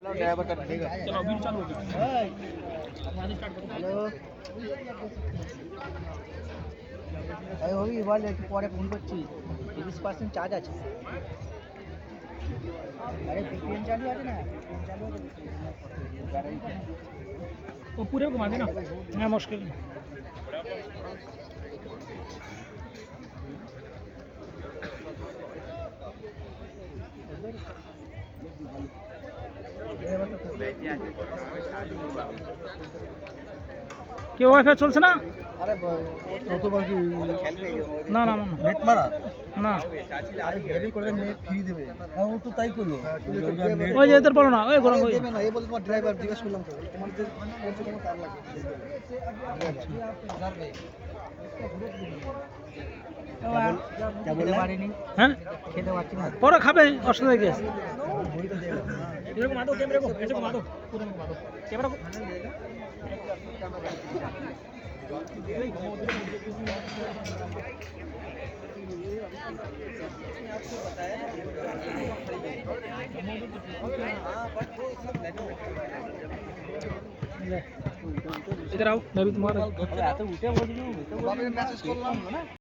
hello अरे বল একটু পরে ফোন করছি 30% চার্জ আছে अरे VPN चालू আছে না VPN चालू আছে वो पूरे घुमा देना है मुश्किल কি ওয়াইফাই চলছে না আরে কতবার কি না না নেট মারা না আরে দেরি করে নেট ফ্রি দেবে হ্যাঁ ও তো তাই করলো ওই যে এদের বলো না ওই গরম ওই দেবে না এই বল তোমার ড্রাইভার জিজ্ঞেস করলাম তো তোমাদের কোন কোনো তার লাগবে क्या बोले হ্যাঁ খেতে পারছি না পরে খাবে অসুবিধা কি আছে इधर घुमा दो कैमरे को ऐसे घुमा दो पूरे घुमा दो कैमरा को इधर आओ मैं भी तुम्हारा उठे बोल मैसेज करलाम ना